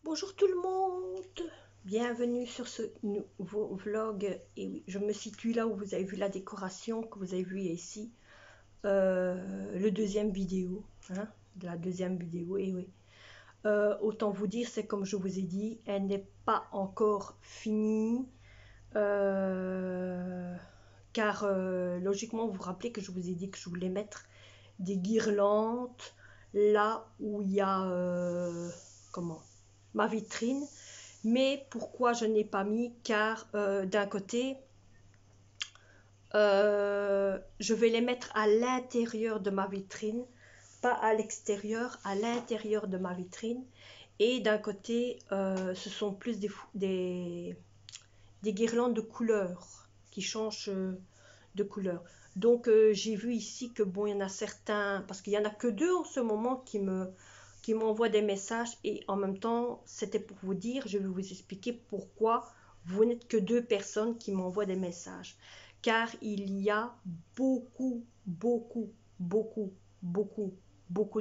Bonjour tout le monde, bienvenue sur ce nouveau vlog. Et oui, je me situe là où vous avez vu la décoration, que vous avez vu ici, le deuxième vidéo, hein, la deuxième vidéo. Et oui, autant vous dire, c'est comme je vous ai dit, elle n'est pas encore finie, car logiquement, vous vous rappelez que je vous ai dit que je voulais mettre des guirlandes là où il y a comment ma vitrine. Mais pourquoi je n'ai pas mis? Car d'un côté, je vais les mettre à l'intérieur de ma vitrine, pas à l'extérieur, à l'intérieur de ma vitrine. Et d'un côté, ce sont plus des guirlandes de couleurs qui changent de couleur. Donc j'ai vu ici que bon, il y en a certains, parce qu'il y en a que deux en ce moment qui m'envoient des messages, et en même temps c'était pour vous dire, je vais vous expliquer pourquoi vous n'êtes que deux personnes qui m'envoient des messages, car il y a beaucoup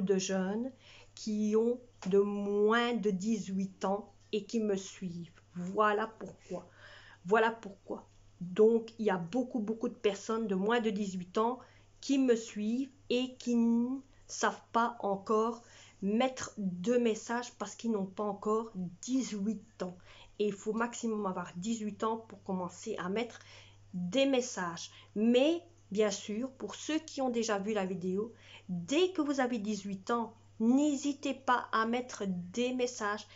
de jeunes qui ont de moins de 18 ans et qui me suivent. Voilà pourquoi. Donc, il y a beaucoup de personnes de moins de 18 ans qui me suivent et qui ne savent pas encore mettre de messages parce qu'ils n'ont pas encore 18 ans. Et il faut maximum avoir 18 ans pour commencer à mettre des messages. Mais, bien sûr, pour ceux qui ont déjà vu la vidéo, dès que vous avez 18 ans, n'hésitez pas à mettre des messages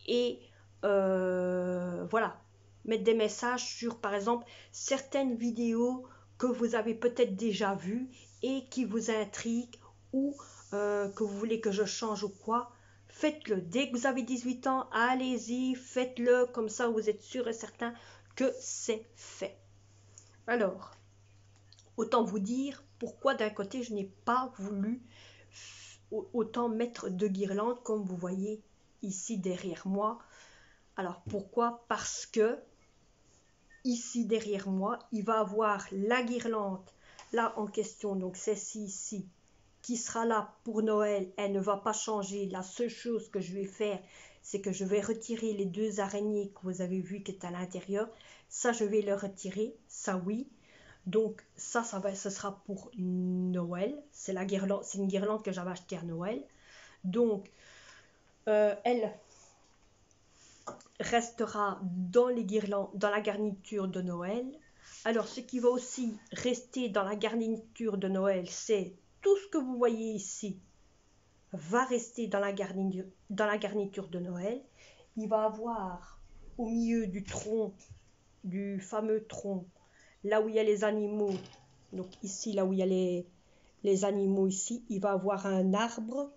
et voilà, mettre des messages sur, par exemple, certaines vidéos que vous avez peut-être déjà vues et qui vous intriguent, ou que vous voulez que je change ou quoi. Faites-le. Dès que vous avez 18 ans, allez-y, faites-le. Comme ça, vous êtes sûr et certain que c'est fait. Alors, autant vous dire pourquoi d'un côté, je n'ai pas voulu autant mettre de guirlandes comme vous voyez ici derrière moi. Alors pourquoi? Parce que ici derrière moi, il va avoir la guirlande là en question, donc celle-ci ici, qui sera là pour Noël. Elle ne va pas changer. La seule chose que je vais faire, c'est que je vais retirer les deux araignées que vous avez vues qui est à l'intérieur. Ça, je vais le retirer, ça oui. Donc ça ce sera pour Noël. C'est la guirlande, c'est une guirlande que j'avais achetée à Noël. Donc elle restera dans les guirlandes, dans la garniture de Noël. Alors, ce qui va aussi rester dans la garniture de Noël, c'est tout ce que vous voyez ici va rester dans la garniture de Noël. Il va avoir au milieu du tronc, du fameux tronc, là où il y a les animaux, donc ici, là où il y a les animaux ici, il va avoir un arbre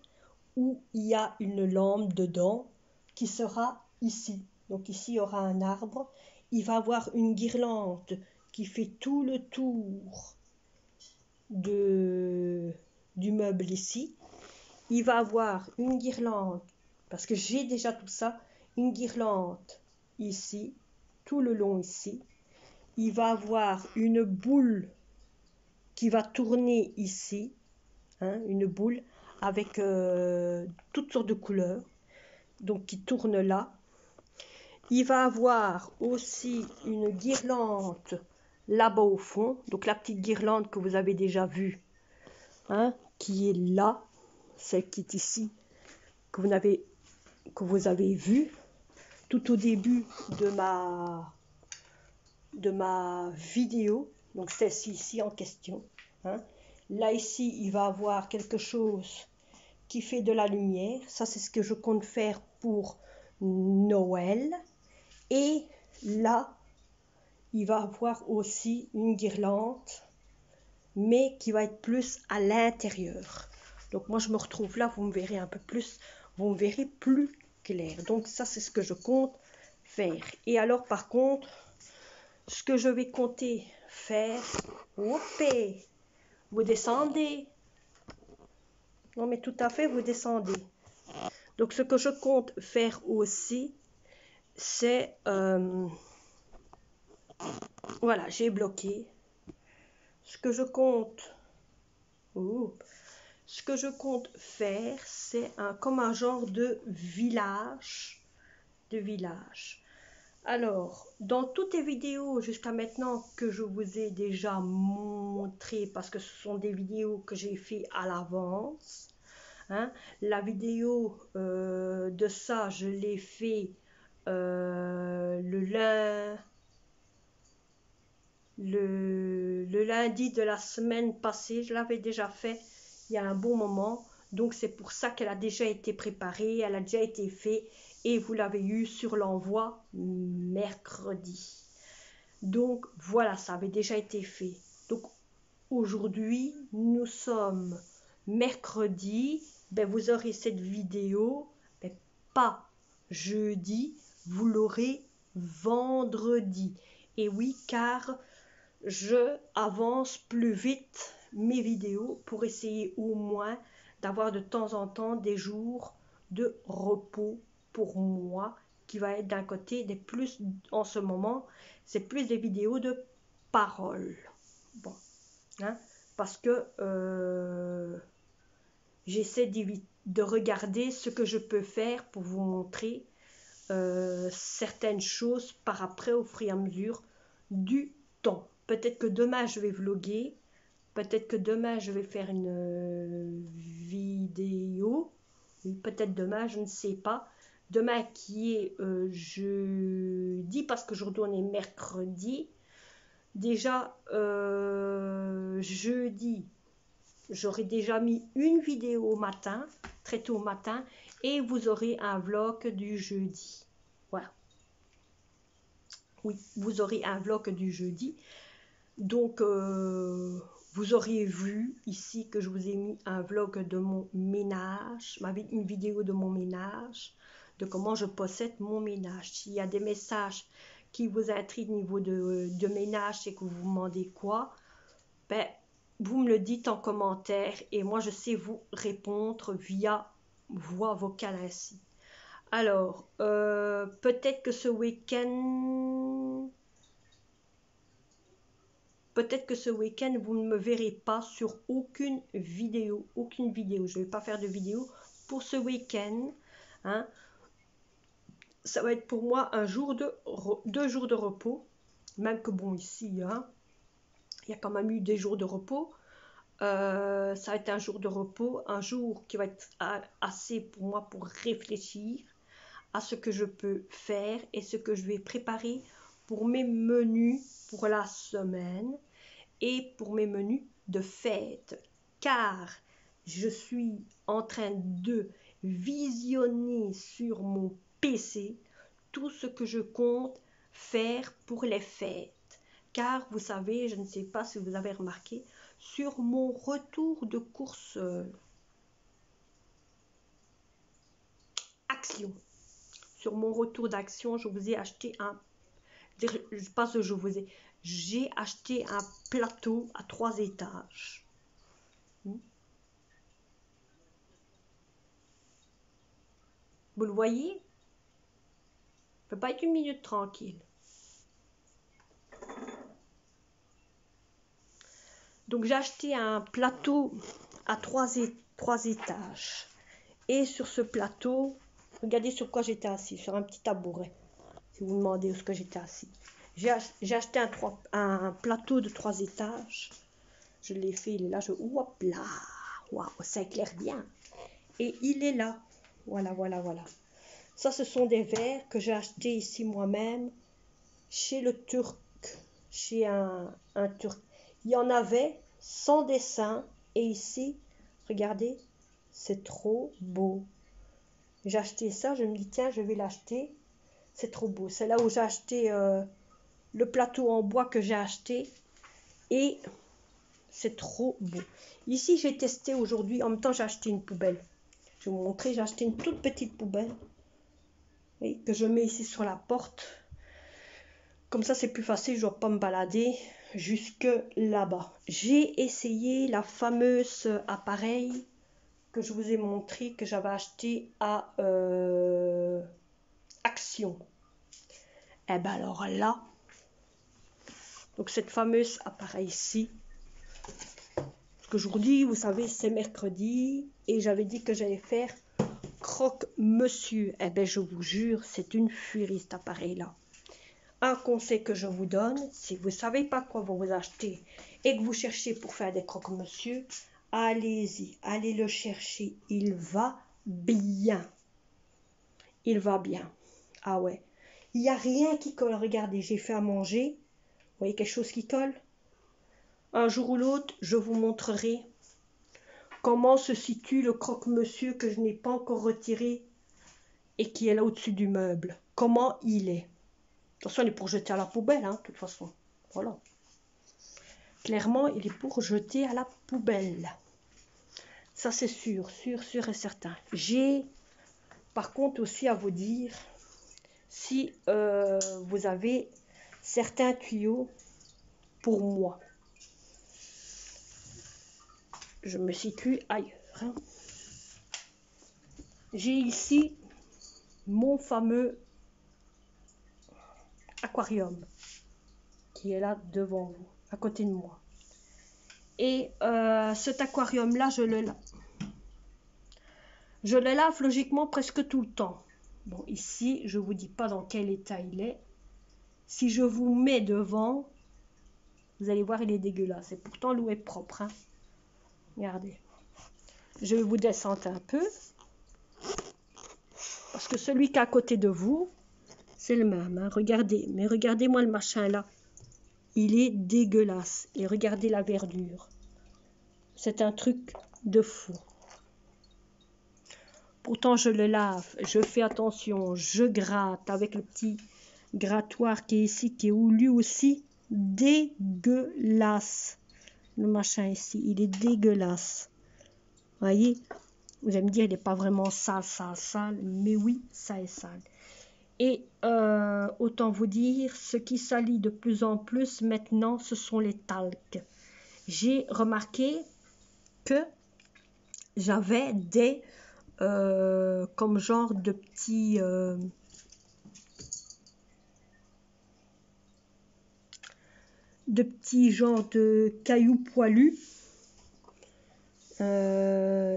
où il y a une lampe dedans qui sera ici. Donc ici, il y aura un arbre. Il va avoir une guirlande qui fait tout le tour du meuble ici. Il va avoir une guirlande, parce que j'ai déjà tout ça, une guirlande ici, tout le long ici. Il va avoir une boule qui va tourner ici, hein, une boule avec toutes sortes de couleurs, donc qui tourne là. Il va avoir aussi une guirlande là-bas au fond, donc la petite guirlande que vous avez déjà vue, hein, qui est là, celle qui est ici, que vous avez vue tout au début de ma vidéo, donc celle-ci ici en question, hein. Là ici, il va avoir quelque chose qui fait de la lumière. Ça, c'est ce que je compte faire pour Noël. Et là, il va avoir aussi une guirlande, mais qui va être plus à l'intérieur. Donc moi, je me retrouve là, vous me verrez un peu plus, vous me verrez plus clair. Donc ça, c'est ce que je compte faire. Et alors, par contre, ce que je vais compter faire, hopé, vous descendez. Non, mais tout à fait, vous descendez. Donc, ce que je compte faire aussi, c'est... voilà, j'ai bloqué. Ce que je compte... ce que je compte faire, c'est comme un genre de village. de village. Alors, dans toutes les vidéos jusqu'à maintenant que je vous ai déjà montré, parce que ce sont des vidéos que j'ai fait à l'avance, hein, la vidéo de ça, je l'ai fait le lundi de la semaine passée. Je l'avais déjà fait il y a un bon moment, donc c'est pour ça qu'elle a déjà été préparée, elle a déjà été faite et vous l'avez eu sur l'envoi mercredi. Donc voilà, ça avait déjà été fait. Donc aujourd'hui, nous sommes mercredi, ben, vous aurez cette vidéo, ben, pas jeudi, vous l'aurez vendredi. Et oui, car je avance plus vite mes vidéos pour essayer au moins d'avoir de temps en temps des jours de repos pour moi, qui va être d'un côté des plus, en ce moment, c'est plus des vidéos de parole. Bon, hein, parce que j'essaie de regarder ce que je peux faire pour vous montrer certaines choses par après au fur et à mesure du temps. Peut-être que demain je vais vlogger, peut-être que demain je vais faire une vidéo, peut-être demain, je ne sais pas. Demain qui est jeudi, parce que aujourd'hui on est mercredi. Déjà jeudi, j'aurai déjà mis une vidéo au matin, très tôt au matin, et vous aurez un vlog du jeudi. Voilà. Oui, vous aurez un vlog du jeudi. Donc, vous auriez vu ici que je vous ai mis un vlog de mon ménage, une vidéo de mon ménage, de comment je possède mon ménage. S'il y a des messages qui vous intriguent au niveau de ménage et que vous vous demandez quoi, ben, vous me le dites en commentaire et moi je sais vous répondre via voix vocale ainsi. Alors, peut-être que ce week-end, vous ne me verrez pas sur aucune vidéo. Je ne vais pas faire de vidéo pour ce week-end. Hein. Ça va être pour moi 2 jours de repos. Même que bon, ici, hein, il y a quand même eu des jours de repos. Ça va être un jour de repos, un jour qui va être assez pour moi pour réfléchir à ce que je peux faire et ce que je vais préparer pour mes menus pour la semaine et pour mes menus de fête, car je suis en train de visionner sur mon PC tout ce que je compte faire pour les fêtes. Car vous savez, je ne sais pas si vous avez remarqué, sur mon retour de course Action, sur mon retour d'action, je vous ai acheté j'ai acheté un plateau à 3 étages. Vous le voyez? Ça ne peut pas être une minute tranquille. Donc j'ai acheté un plateau à 3 étages. Et sur ce plateau, regardez sur quoi j'étais assis, sur un petit tabouret. Si vous me demandez où est-ce que j'étais assis. J'ai acheté un plateau de 3 étages. Je l'ai fait, il est là. Hop là. Waouh, ça éclaire bien. Et il est là. Voilà. Ça, ce sont des verres que j'ai achetés ici moi-même chez le Turc. Chez un Turc. Il y en avait sans dessin. Et ici, regardez, c'est trop beau. J'ai acheté ça, je me dis tiens, je vais l'acheter. C'est trop beau. C'est là où j'ai acheté le plateau en bois que j'ai acheté. Et c'est trop beau. Ici, j'ai testé aujourd'hui. En même temps, j'ai acheté une poubelle. Je vais vous montrer. J'ai acheté une toute petite poubelle. Oui, que je mets ici sur la porte. Comme ça, c'est plus facile. Je ne dois pas me balader jusque là-bas. J'ai essayé la fameuse appareil que je vous ai montré, que j'avais acheté à Action. Et ben alors là, donc cette fameuse appareil ici, parce qu'aujourd'hui, vous savez, c'est mercredi, et j'avais dit que j'allais faire croque-monsieur, eh bien, je vous jure, c'est une furie, cet appareil-là. Un conseil que je vous donne, si vous ne savez pas quoi vous acheter et que vous cherchez pour faire des croque-monsieur, allez-y, allez le chercher. Il va bien. Il va bien. Ah ouais. Il n'y a rien qui colle. Regardez, j'ai fait à manger. Vous voyez quelque chose qui colle? Un jour ou l'autre, je vous montrerai comment se situe le croque-monsieur que je n'ai pas encore retiré et qui est là au-dessus du meuble. Comment il est. Attention, il est pour jeter à la poubelle, hein, de toute façon. Voilà. Clairement, il est pour jeter à la poubelle. Ça, c'est sûr, sûr et certain. J'ai, par contre, aussi à vous dire, si vous avez certains tuyaux pour moi. Je me situe ailleurs. Hein. J'ai ici mon fameux aquarium qui est là devant vous, à côté de moi. Et cet aquarium-là, je le lave. Je le lave logiquement presque tout le temps. Bon, ici, je ne vous dis pas dans quel état il est. Si je vous mets devant, vous allez voir, il est dégueulasse. Et pourtant, l'eau est propre. Hein. Regardez. Je vais vous descendre un peu. Parce que celui qui est à côté de vous, c'est le même. Hein. Regardez. Mais regardez-moi le machin là. Il est dégueulasse. Et regardez la verdure. C'est un truc de fou. Pourtant, je le lave. Je fais attention. Je gratte avec le petit grattoir qui est ici, qui est lui aussi dégueulasse. Le machin ici, il est dégueulasse. Voyez, vous allez me dire, il n'est pas vraiment sale, mais oui, ça est sale. Et autant vous dire, ce qui salit de plus en plus maintenant, ce sont les talcs. J'ai remarqué que j'avais des, comme genre de petits... genres de cailloux poilus.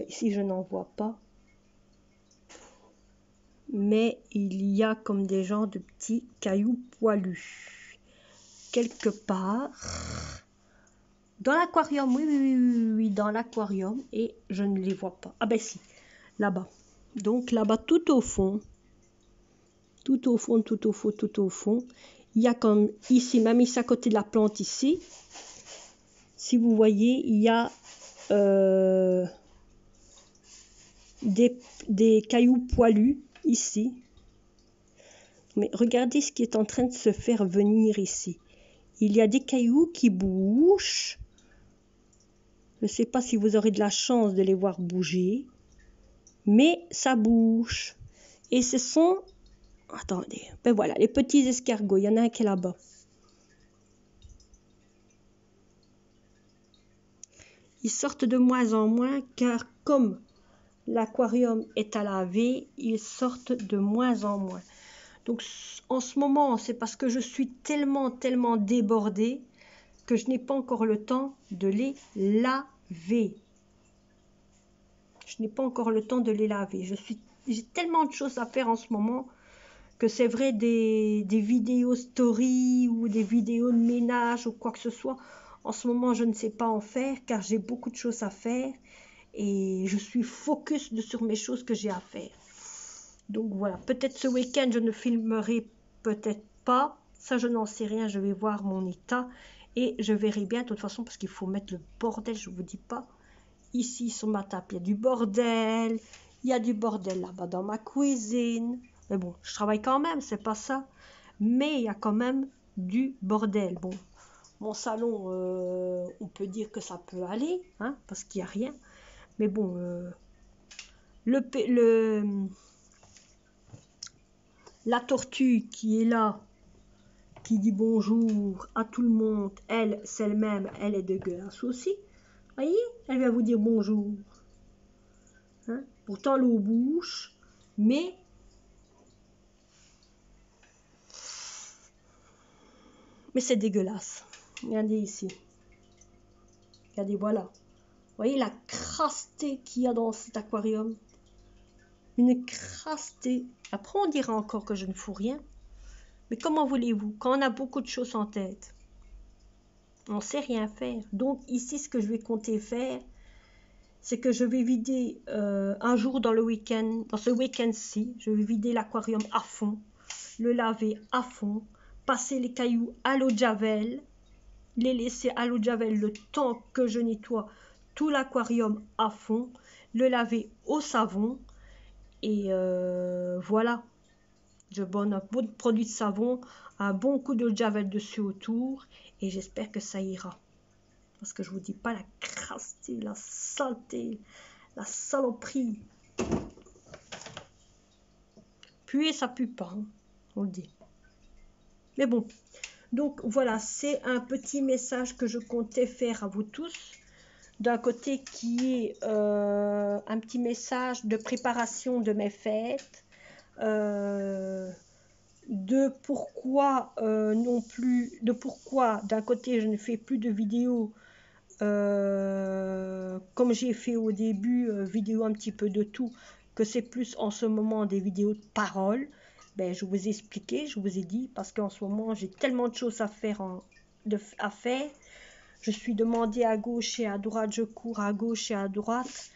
Ici, je n'en vois pas. Mais il y a comme des genres de petits cailloux poilus. Quelque part. Dans l'aquarium, oui, dans l'aquarium. Et je ne les vois pas. Ah ben si, là-bas. Donc là-bas, tout au fond. Tout au fond. Il y a comme ici, même ici à côté de la plante ici. Si vous voyez, il y a des cailloux poilus ici. Mais regardez ce qui est en train de se faire venir ici. Il y a des cailloux qui bougent. Je ne sais pas si vous aurez de la chance de les voir bouger. Mais ça bouge. Et ce sont... Attendez. Ben voilà, les petits escargots. Il y en a un qui est là-bas. Ils sortent de moins en moins car comme l'aquarium est à laver, ils sortent de moins en moins. Donc en ce moment, c'est parce que je suis tellement débordée que je n'ai pas encore le temps de les laver. Je n'ai pas encore le temps de les laver. J'ai tellement de choses à faire en ce moment que c'est vrai des vidéos story ou des vidéos de ménage ou quoi que ce soit. En ce moment, je ne sais pas en faire car j'ai beaucoup de choses à faire et je suis focus sur mes choses que j'ai à faire. Donc voilà, peut-être ce week-end, je ne filmerai peut-être pas. Ça, je n'en sais rien. Je vais voir mon état et je verrai bien de toute façon parce qu'il faut mettre le bordel, je ne vous dis pas. Ici, sur ma table, il y a du bordel. Il y a du bordel là-bas dans ma cuisine. Mais bon, je travaille quand même, c'est pas ça. Mais il y a quand même du bordel. Bon, mon salon, on peut dire que ça peut aller, hein, parce qu'il n'y a rien. Mais bon, la tortue qui est là, qui dit bonjour à tout le monde, elle, c'est elle-même, elle est dégueulasse aussi. Voyez, elle vient vous dire bonjour. Hein? Pourtant, l'eau bouche, mais c'est dégueulasse. Regardez ici. Regardez, voilà. Vous voyez la crasseté qu'il y a dans cet aquarium. Une crastée. Après, on dira encore que je ne fous rien. Mais comment voulez-vous? Quand on a beaucoup de choses en tête, on ne sait rien faire. Donc ici, ce que je vais compter faire, c'est que je vais vider un jour dans le week-end, dans ce week-end-ci, je vais vider l'aquarium à fond, le laver à fond, passer les cailloux à l'eau de javel, les laisser à l'eau de javel le temps que je nettoie tout l'aquarium à fond, le laver au savon et voilà. Je bonne un bon produit de savon, un bon coup d'eau de javel dessus autour et j'espère que ça ira. Parce que je vous dis pas la crasseté, la saleté, la saloperie. Puer, ça pue pas, hein, on le dit. Mais bon, donc voilà, c'est un petit message que je comptais faire à vous tous. D'un côté qui est un petit message de préparation de mes fêtes, de pourquoi non plus, de pourquoi d'un côté je ne fais plus de vidéos comme j'ai fait au début, vidéo un petit peu de tout, que c'est plus en ce moment des vidéos de parole. Ben, je vous ai expliqué, je vous ai dit, parce qu'en ce moment j'ai tellement de choses à faire, à faire. Je suis demandée à gauche et à droite, je cours à gauche et à droite.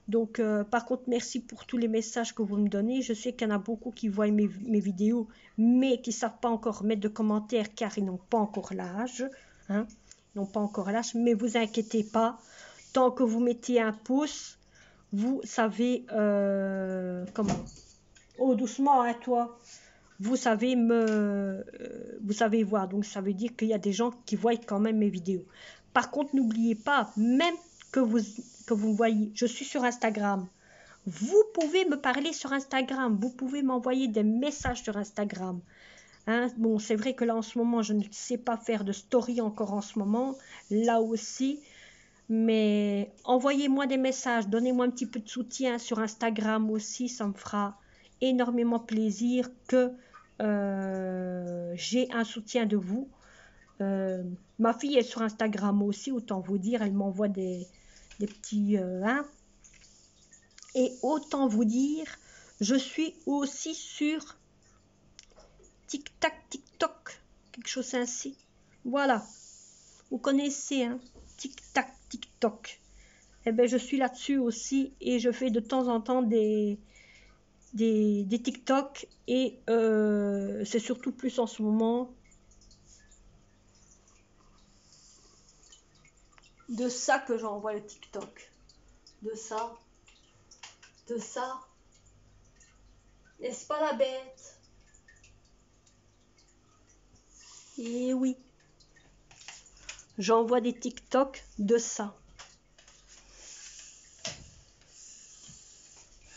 Donc, par contre, merci pour tous les messages que vous me donnez. Je sais qu'il y en a beaucoup qui voient mes vidéos, mais qui ne savent pas encore mettre de commentaires car ils n'ont pas encore l'âge. Hein, n'ont pas encore l'âge, mais vous inquiétez pas. Tant que vous mettez un pouce, vous savez comment. Oh, doucement, hein, toi. Vous savez vous savez voir. Donc, ça veut dire qu'il y a des gens qui voient quand même mes vidéos. Par contre, n'oubliez pas, même que vous voyez, je suis sur Instagram. Vous pouvez me parler sur Instagram. Vous pouvez m'envoyer des messages sur Instagram. Hein, bon, c'est vrai que là, en ce moment, je ne sais pas faire de story encore en ce moment. Là aussi. Mais envoyez-moi des messages. Donnez-moi un petit peu de soutien sur Instagram aussi. Ça me fera énormément plaisir que j'ai un soutien de vous. Ma fille est sur Instagram aussi, autant vous dire, elle m'envoie des petits... hein. Et autant vous dire, je suis aussi sur TikTok, quelque chose ainsi. Voilà, vous connaissez, hein, TikTok. Eh bien, je suis là-dessus aussi et je fais de temps en temps des TikTok et c'est surtout plus en ce moment de ça que j'envoie le TikTok. De ça. N'est-ce pas la bête? Et oui. J'envoie des TikTok de ça.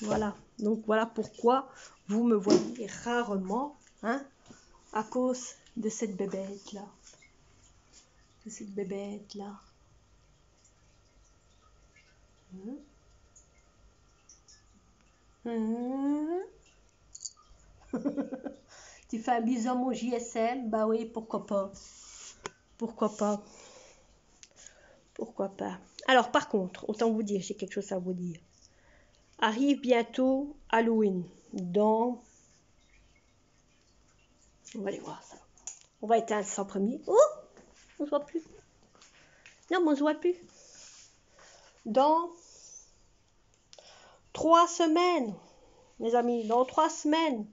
Voilà. Donc voilà pourquoi vous me voyez rarement, hein, à cause de cette bébête-là. De cette bébête-là. Tu fais un bisou à mon JSM? Bah oui, pourquoi pas. Pourquoi pas. Pourquoi pas. Alors, par contre, autant vous dire, j'ai quelque chose à vous dire. Arrive bientôt Halloween. Dans... On va aller voir ça. On va éteindre ça en premier. Oh, on se voit plus. Non, mais on se voit plus. Dans 3 semaines, mes amis, dans 3 semaines,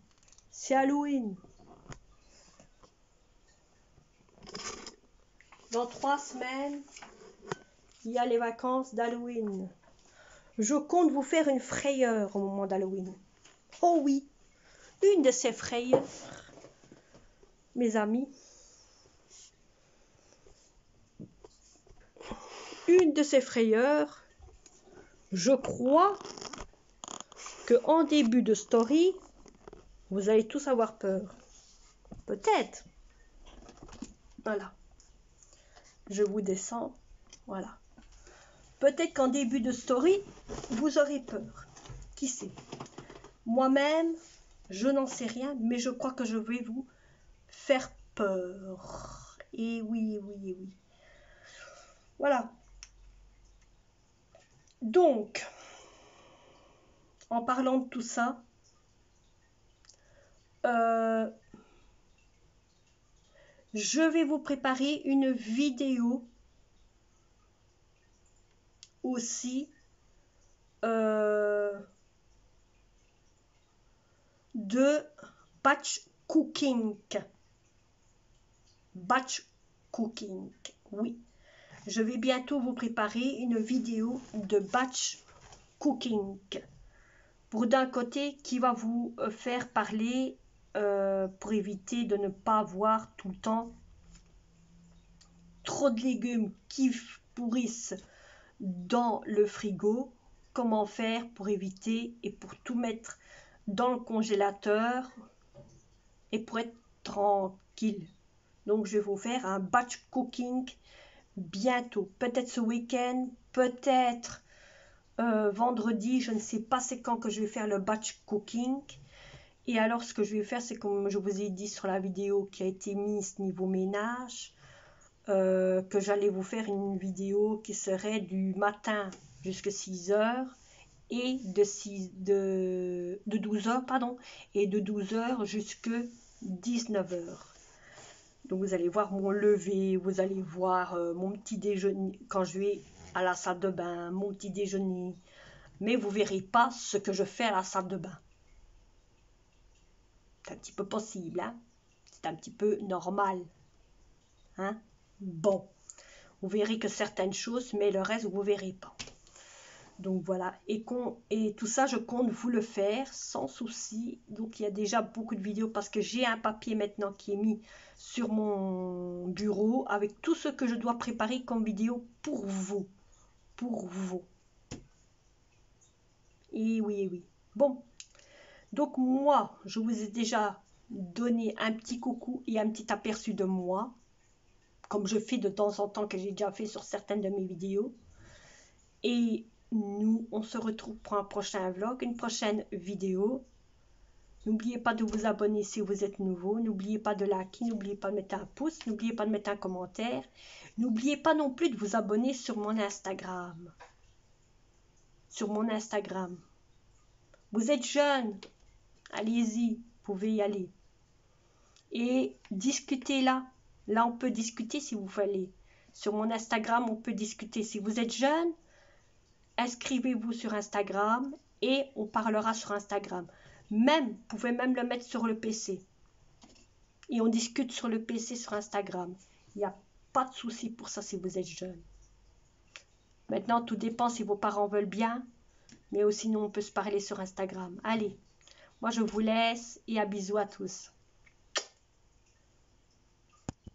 c'est Halloween. Dans 3 semaines, il y a les vacances d'Halloween. Je compte vous faire une frayeur au moment d'Halloween. Oh oui, une de ces frayeurs, mes amis. Une de ces frayeurs, je crois que en début de story, vous allez tous avoir peur. Peut-être. Voilà. Je vous descends. Voilà. Peut-être qu'en début de story, vous aurez peur. Qui sait? Moi-même, je n'en sais rien, mais je crois que je vais vous faire peur. Et oui, et oui, et oui. Voilà. Donc, en parlant de tout ça, je vais vous préparer une vidéo aussi de batch cooking. Batch cooking, oui. Je vais bientôt vous préparer une vidéo de batch cooking. Pour d'un côté, qui va vous faire parler pour éviter de ne pas avoir tout le temps trop de légumes qui pourrissent dans le frigo. Comment faire pour éviter et pour tout mettre dans le congélateur et pour être tranquille. Donc je vais vous faire un batch cooking bientôt, peut-être ce week-end, peut-être vendredi, je ne sais pas c'est quand que je vais faire le batch cooking. Et alors ce que je vais faire, c'est comme je vous ai dit sur la vidéo qui a été mise niveau ménage, que j'allais vous faire une vidéo qui serait du matin jusqu'à 6 heures et de 12 heures, pardon, et de 12 heures jusqu'à 19 heures. Donc vous allez voir mon lever, vous allez voir mon petit déjeuner quand je vais à la salle de bain, mon petit déjeuner. Mais vous verrez pas ce que je fais à la salle de bain. C'est un petit peu possible, hein? C'est un petit peu normal. Hein? Bon, vous verrez que certaines choses, mais le reste, vous verrez pas. Donc voilà, et tout ça, je compte vous le faire sans souci. Donc il y a déjà beaucoup de vidéos parce que j'ai un papier maintenant qui est mis sur mon bureau avec tout ce que je dois préparer comme vidéo pour vous. Pour vous. Et oui, et oui. Bon, donc moi, je vous ai déjà donné un petit coucou et un petit aperçu de moi, comme je fais de temps en temps, que j'ai déjà fait sur certaines de mes vidéos. Et nous, on se retrouve pour un prochain vlog, une prochaine vidéo. N'oubliez pas de vous abonner si vous êtes nouveau. N'oubliez pas de liker, n'oubliez pas de mettre un pouce, n'oubliez pas de mettre un commentaire. N'oubliez pas non plus de vous abonner sur mon Instagram. Sur mon Instagram. Vous êtes jeune, allez-y, vous pouvez y aller. Et discutez là. Là, on peut discuter si vous voulez. Sur mon Instagram, on peut discuter. Si vous êtes jeune, inscrivez-vous sur Instagram et on parlera sur Instagram. Vous pouvez même le mettre sur le PC. Et on discute sur le PC sur Instagram. Il n'y a pas de souci pour ça si vous êtes jeune. Maintenant, tout dépend si vos parents veulent bien. Mais aussi, sinon, on peut se parler sur Instagram. Allez, moi je vous laisse et à bisous à tous.